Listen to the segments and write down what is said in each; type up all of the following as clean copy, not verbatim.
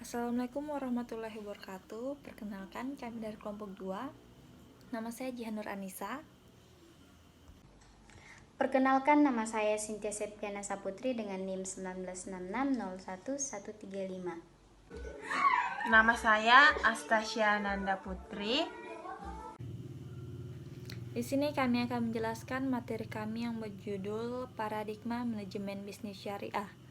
Assalamualaikum warahmatullahi wabarakatuh. Perkenalkan, kami dari kelompok 2. Nama saya Jihanur Anissa. Perkenalkan, nama saya Cynthia Septiana Saputri dengan NIM 1966011135. Nama saya Astasya Nanda Putri. Di sini kami akan menjelaskan materi kami yang berjudul Paradigma Manajemen Bisnis Syariah.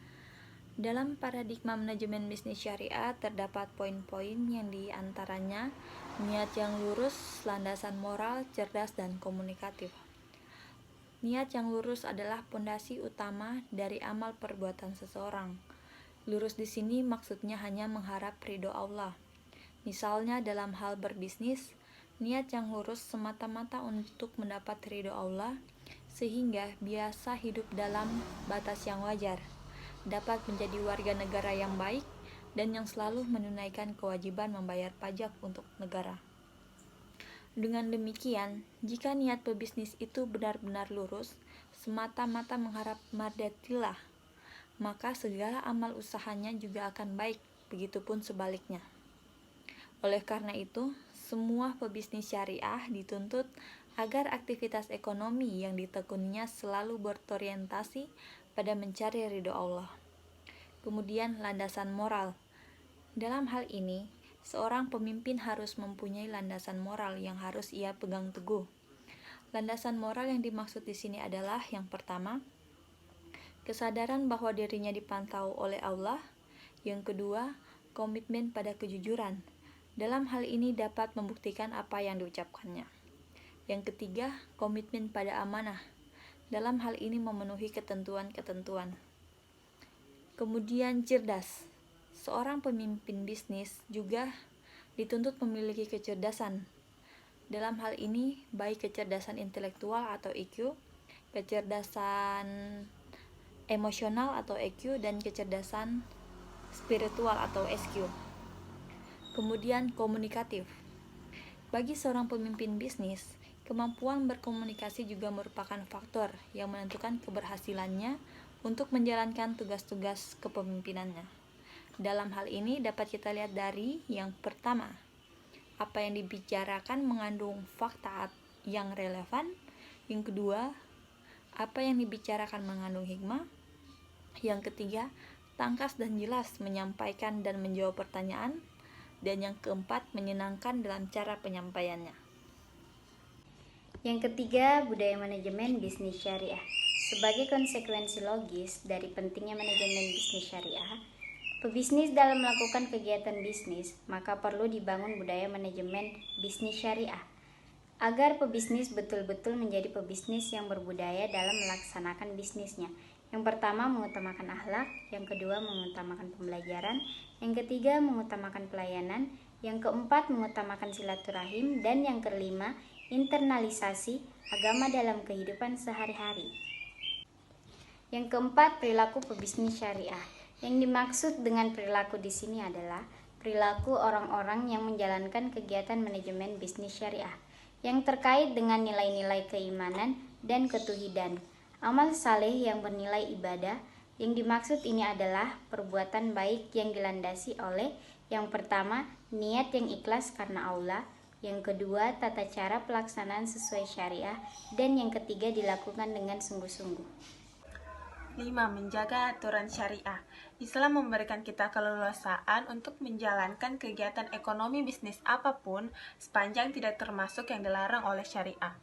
Dalam paradigma manajemen bisnis syariah terdapat poin-poin yang diantaranya niat yang lurus, landasan moral, cerdas, dan komunikatif. Niat yang lurus adalah pondasi utama dari amal perbuatan seseorang. Lurus di sini maksudnya hanya mengharap ridho Allah. Misalnya dalam hal berbisnis, niat yang lurus semata-mata untuk mendapat ridho Allah, sehingga biasa hidup dalam batas yang wajar, dapat menjadi warga negara yang baik, dan yang selalu menunaikan kewajiban membayar pajak untuk negara. Dengan demikian, jika niat pebisnis itu benar-benar lurus, semata-mata mengharap mardatillah, maka segala amal usahanya juga akan baik, begitupun sebaliknya. Oleh karena itu, semua pebisnis syariah dituntut agar aktivitas ekonomi yang ditekuninya selalu berorientasi pada mencari ridho Allah. Kemudian landasan moral. Dalam hal ini, seorang pemimpin harus mempunyai landasan moral yang harus ia pegang teguh. Landasan moral yang dimaksud di sini adalah yang pertama, kesadaran bahwa dirinya dipantau oleh Allah. Yang kedua, komitmen pada kejujuran. Dalam hal ini dapat membuktikan apa yang diucapkannya. Yang ketiga, komitmen pada amanah. Dalam hal ini memenuhi ketentuan-ketentuan. Kemudian cerdas. Seorang pemimpin bisnis juga dituntut memiliki kecerdasan. Dalam hal ini, baik kecerdasan intelektual atau IQ, kecerdasan emosional atau EQ, dan kecerdasan spiritual atau SQ. Kemudian komunikatif. Bagi seorang pemimpin bisnis, kemampuan berkomunikasi juga merupakan faktor yang menentukan keberhasilannya untuk menjalankan tugas-tugas kepemimpinannya. Dalam hal ini dapat kita lihat dari yang pertama, apa yang dibicarakan mengandung fakta yang relevan. Yang kedua, apa yang dibicarakan mengandung hikmah. Yang ketiga, tangkas dan jelas menyampaikan dan menjawab pertanyaan. Dan yang keempat, menyenangkan dalam cara penyampaiannya. Yang ketiga, budaya manajemen bisnis syariah. Sebagai konsekuensi logis dari pentingnya manajemen bisnis syariah, pebisnis dalam melakukan kegiatan bisnis, maka perlu dibangun budaya manajemen bisnis syariah agar pebisnis betul-betul menjadi pebisnis yang berbudaya dalam melaksanakan bisnisnya. Yang pertama, mengutamakan akhlak. Yang kedua, mengutamakan pembelajaran. Yang ketiga, mengutamakan pelayanan. Yang keempat, mengutamakan silaturahim. Dan yang kelima, internalisasi agama dalam kehidupan sehari-hari. Yang keempat, perilaku pebisnis syariah. Yang dimaksud dengan perilaku di sini adalah perilaku orang-orang yang menjalankan kegiatan manajemen bisnis syariah yang terkait dengan nilai-nilai keimanan dan ketauhidan, amal saleh yang bernilai ibadah. Yang dimaksud ini adalah perbuatan baik yang dilandasi oleh yang pertama, niat yang ikhlas karena Allah. Yang kedua, tata cara pelaksanaan sesuai syariah. Dan yang ketiga, dilakukan dengan sungguh-sungguh. 5. Menjaga aturan syariah. Islam memberikan kita keleluasaan untuk menjalankan kegiatan ekonomi bisnis apapun sepanjang tidak termasuk yang dilarang oleh syariah.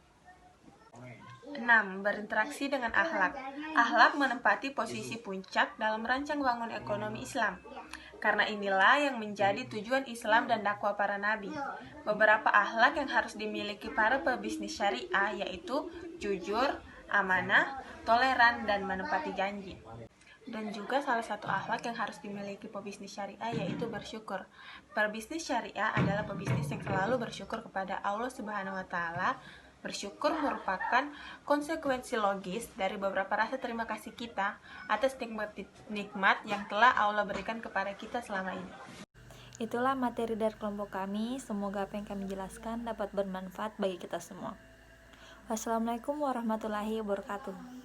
6. Berinteraksi dengan akhlak. Akhlak menempati posisi puncak dalam rancang bangun ekonomi Islam. Karena inilah yang menjadi tujuan Islam dan dakwah para nabi. Beberapa akhlak yang harus dimiliki para pebisnis syariah yaitu jujur, amanah, toleran, dan menepati janji. Dan juga salah satu akhlak yang harus dimiliki pebisnis syariah yaitu bersyukur. Pebisnis syariah adalah pebisnis yang selalu bersyukur kepada Allah Subhanahu wa taala. Bersyukur merupakan konsekuensi logis dari beberapa rasa terima kasih kita atas nikmat yang telah Allah berikan kepada kita selama ini. Itulah materi dari kelompok kami. Semoga apa yang kami jelaskan dapat bermanfaat bagi kita semua. Wassalamualaikum warahmatullahi wabarakatuh.